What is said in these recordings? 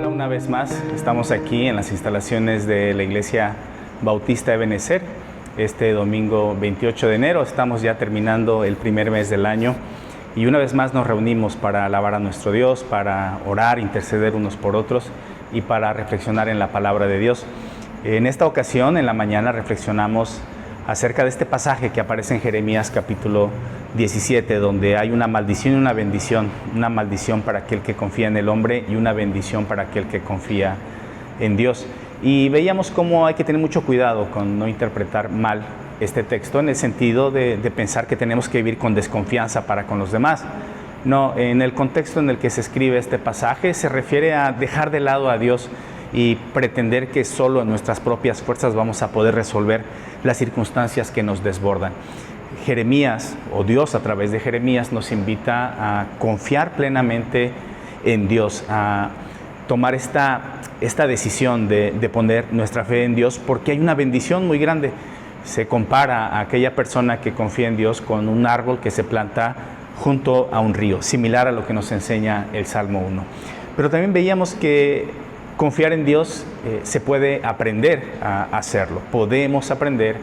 Hola una vez más, estamos aquí en las instalaciones de la Iglesia Bautista Ebenezer. Este domingo 28 de enero estamos ya terminando el primer mes del año y una vez más nos reunimos para alabar a nuestro Dios, para orar, interceder unos por otros y para reflexionar en la palabra de Dios. En esta ocasión, en la mañana, reflexionamos acerca de este pasaje que aparece en Jeremías capítulo 17, donde hay una maldición y una maldición para aquel que confía en el hombre y una bendición para aquel que confía en Dios. Y veíamos cómo hay que tener mucho cuidado con no interpretar mal este texto, en el sentido de pensar que tenemos que vivir con desconfianza para con los demás. No, en el contexto en el que se escribe este pasaje se refiere a dejar de lado a Dios y pretender que solo en nuestras propias fuerzas vamos a poder resolver las circunstancias que nos desbordan. Jeremías, o Dios a través de Jeremías, nos invita a confiar plenamente en Dios, a tomar esta decisión de poner nuestra fe en Dios, porque hay una bendición muy grande. Se compara a aquella persona que confía en Dios con un árbol que se planta junto a un río, similar a lo que nos enseña el Salmo 1. Pero también veíamos que confiar en Dios se puede aprender a hacerlo. Podemos aprender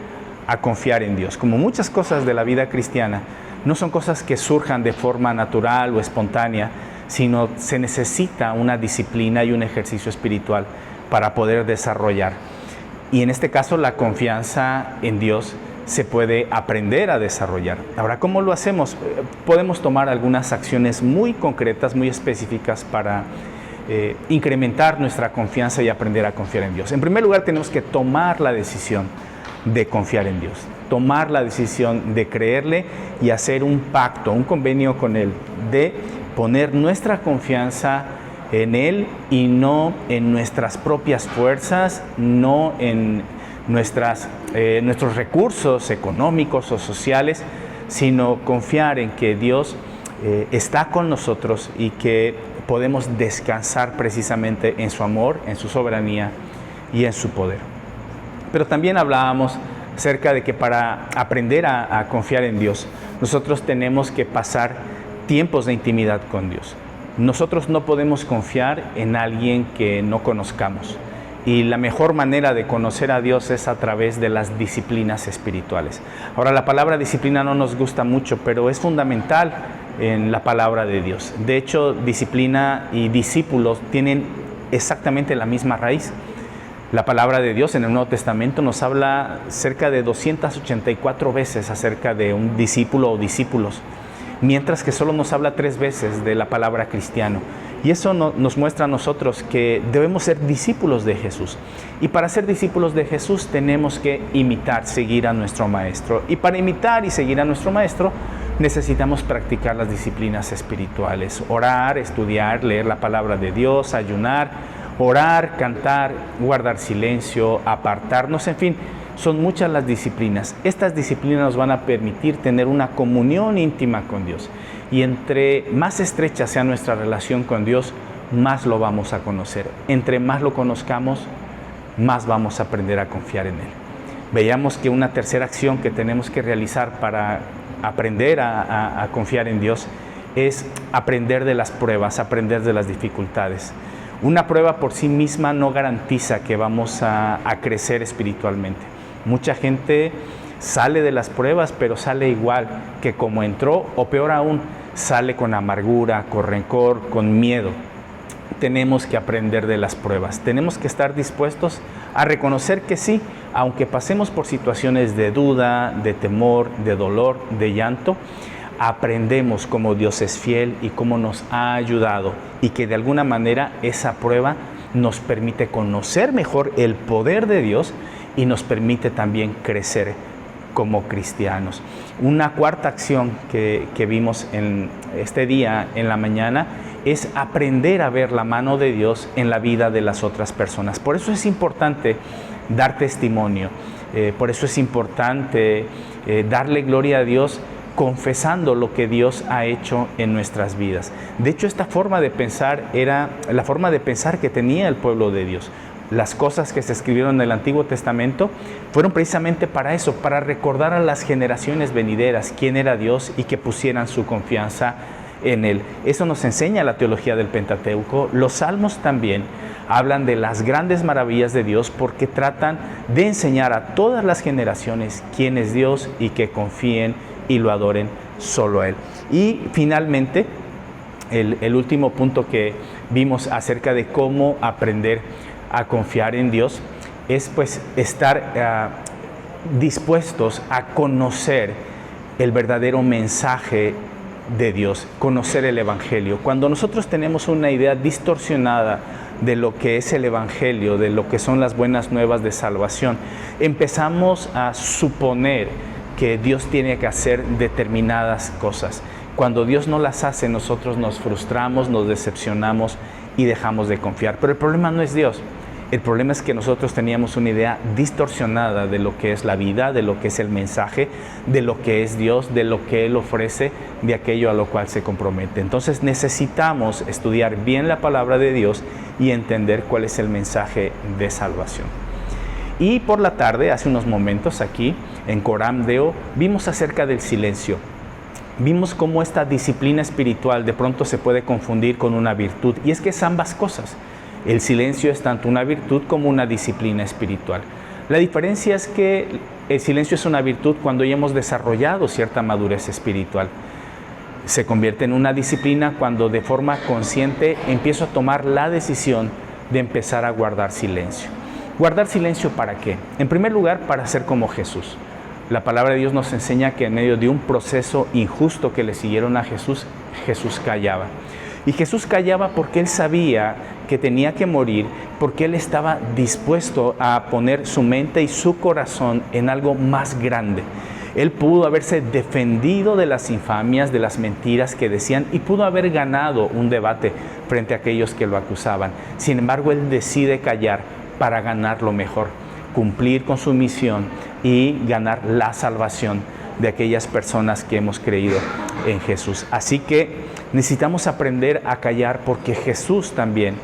a confiar en Dios. Como muchas cosas de la vida cristiana, no son cosas que surjan de forma natural o espontánea, sino se necesita una disciplina y un ejercicio espiritual para poder desarrollar. Y en este caso, la confianza en Dios se puede aprender a desarrollar. Ahora, ¿cómo lo hacemos? Podemos tomar algunas acciones muy concretas, muy específicas para incrementar nuestra confianza y aprender a confiar en Dios. En primer lugar, tenemos que tomar la decisión de confiar en Dios, tomar la decisión de creerle y hacer un pacto, un convenio con Él, de poner nuestra confianza en Él y no en nuestras propias fuerzas, no en nuestros recursos económicos o sociales, sino confiar en que Dios está con nosotros y que podemos descansar precisamente en su amor, en su soberanía y en su poder. Pero también hablábamos acerca de que para aprender a confiar en Dios, nosotros tenemos que pasar tiempos de intimidad con Dios. Nosotros no podemos confiar en alguien que no conozcamos. Y la mejor manera de conocer a Dios es a través de las disciplinas espirituales. Ahora, la palabra disciplina no nos gusta mucho, pero es fundamental en la palabra de Dios. De hecho, disciplina y discípulos tienen exactamente la misma raíz. La palabra de Dios en el Nuevo Testamento nos habla cerca de 284 veces acerca de un discípulo o discípulos, mientras que solo nos habla 3 veces de la palabra cristiano. Y eso nos muestra a nosotros que debemos ser discípulos de Jesús. Y para ser discípulos de Jesús tenemos que imitar, seguir a nuestro Maestro. Y para imitar y seguir a nuestro Maestro necesitamos practicar las disciplinas espirituales. Orar, estudiar, leer la palabra de Dios, ayunar, orar, cantar, guardar silencio, apartarnos, en fin. Son muchas las disciplinas. Estas disciplinas nos van a permitir tener una comunión íntima con Dios. Y entre más estrecha sea nuestra relación con Dios, más lo vamos a conocer. Entre más lo conozcamos, más vamos a aprender a confiar en Él. Veíamos que una tercera acción que tenemos que realizar para aprender a confiar en Dios es aprender de las pruebas, aprender de las dificultades. Una prueba por sí misma no garantiza que vamos a crecer espiritualmente. Mucha gente sale de las pruebas, pero sale igual que como entró, o peor aún, sale con amargura, con rencor, con miedo. Tenemos que aprender de las pruebas. Tenemos que estar dispuestos a reconocer que sí, aunque pasemos por situaciones de duda, de temor, de dolor, de llanto, aprendemos cómo Dios es fiel y cómo nos ha ayudado, y que de alguna manera esa prueba nos permite conocer mejor el poder de Dios y nos permite también crecer como cristianos. Una cuarta acción que vimos en este día, en la mañana, es aprender a ver la mano de Dios en la vida de las otras personas. Por eso es importante dar testimonio, por eso es importante darle gloria a Dios confesando lo que Dios ha hecho en nuestras vidas. De hecho, esta forma de pensar era la forma de pensar que tenía el pueblo de Dios. Las cosas que se escribieron en el Antiguo Testamento fueron precisamente para eso, para recordar a las generaciones venideras quién era Dios y que pusieran su confianza en Él. Eso nos enseña la teología del Pentateuco. Los salmos también hablan de las grandes maravillas de Dios porque tratan de enseñar a todas las generaciones quién es Dios y que confíen y lo adoren solo a Él. Y finalmente, el último punto que vimos acerca de cómo aprender a confiar en Dios es pues estar dispuestos a conocer el verdadero mensaje de Dios, conocer el Evangelio. Cuando nosotros tenemos una idea distorsionada de lo que es el Evangelio, de lo que son las buenas nuevas de salvación, empezamos a suponer que Dios tiene que hacer determinadas cosas. Cuando Dios no las hace, nosotros nos frustramos, nos decepcionamos y dejamos de confiar. Pero el problema no es Dios. El problema es que nosotros teníamos una idea distorsionada de lo que es la vida, de lo que es el mensaje, de lo que es Dios, de lo que Él ofrece, de aquello a lo cual se compromete. Entonces necesitamos estudiar bien la palabra de Dios y entender cuál es el mensaje de salvación. Y por la tarde, hace unos momentos aquí en Coram Deo, vimos acerca del silencio. Vimos cómo esta disciplina espiritual de pronto se puede confundir con una virtud, y es que es ambas cosas. El silencio es tanto una virtud como una disciplina espiritual. La diferencia es que el silencio es una virtud cuando ya hemos desarrollado cierta madurez espiritual. Se convierte en una disciplina cuando de forma consciente empiezo a tomar la decisión de empezar a guardar silencio. ¿Guardar silencio para qué? En primer lugar, para ser como Jesús. La palabra de Dios nos enseña que en medio de un proceso injusto que le siguieron a Jesús, Jesús callaba. Y Jesús callaba porque Él sabía que tenía que morir, porque Él estaba dispuesto a poner su mente y su corazón en algo más grande. Él pudo haberse defendido de las infamias, de las mentiras que decían, y pudo haber ganado un debate frente a aquellos que lo acusaban. Sin embargo, Él decide callar para ganar lo mejor, cumplir con su misión y ganar la salvación de aquellas personas que hemos creído en Jesús. Así que necesitamos aprender a callar porque Jesús también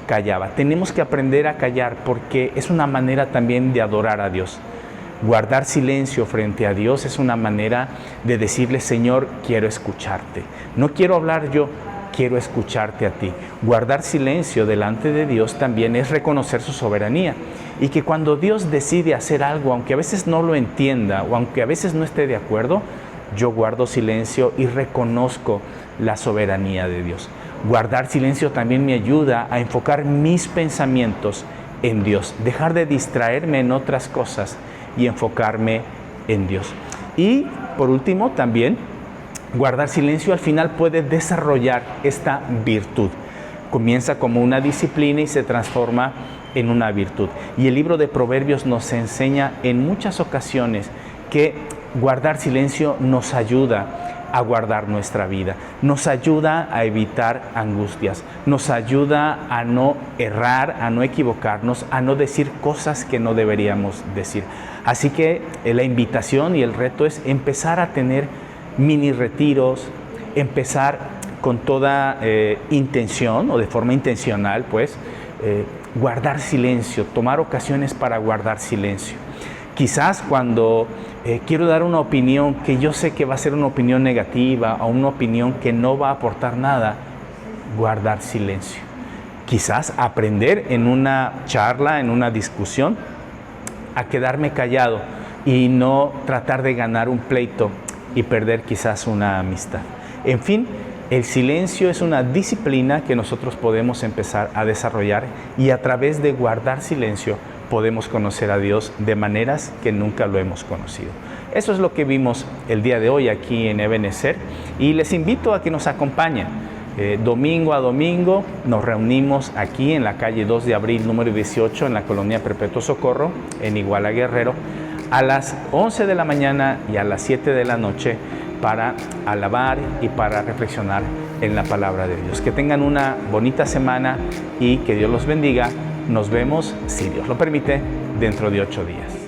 callaba. Tenemos que aprender a callar porque es una manera también de adorar a Dios. Guardar silencio frente a Dios es una manera de decirle: Señor, quiero escucharte. No quiero hablar yo, quiero escucharte a ti. Guardar silencio delante de Dios también es reconocer su soberanía. Y que cuando Dios decide hacer algo, aunque a veces no lo entienda o aunque a veces no esté de acuerdo, yo guardo silencio y reconozco la soberanía de Dios. Guardar silencio también me ayuda a enfocar mis pensamientos en Dios, dejar de distraerme en otras cosas y enfocarme en Dios. Y por último, también guardar silencio al final puede desarrollar esta virtud. Comienza como una disciplina y se transforma en una virtud. Y el libro de Proverbios nos enseña en muchas ocasiones que guardar silencio nos ayuda a guardar nuestra vida, nos ayuda a evitar angustias, nos ayuda a no errar, a no equivocarnos, a no decir cosas que no deberíamos decir. Así que la invitación y el reto es empezar a tener mini retiros, empezar con toda intención o de forma intencional, pues, guardar silencio, tomar ocasiones para guardar silencio. Quizás cuando quiero dar una opinión que yo sé que va a ser una opinión negativa o una opinión que no va a aportar nada, guardar silencio. Quizás aprender en una charla, en una discusión, a quedarme callado y no tratar de ganar un pleito y perder quizás una amistad. En fin, el silencio es una disciplina que nosotros podemos empezar a desarrollar y a través de guardar silencio podemos conocer a Dios de maneras que nunca lo hemos conocido. Eso es lo que vimos el día de hoy aquí en Ebenecer y les invito a que nos acompañen. Domingo a domingo nos reunimos aquí en la calle 2 de abril número 18 en la colonia Perpetuo Socorro en Iguala Guerrero a las 11 de la mañana y a las 7 de la noche para alabar y para reflexionar en la palabra de Dios. Que tengan una bonita semana y que Dios los bendiga. Nos vemos, si Dios lo permite, dentro de 8 días.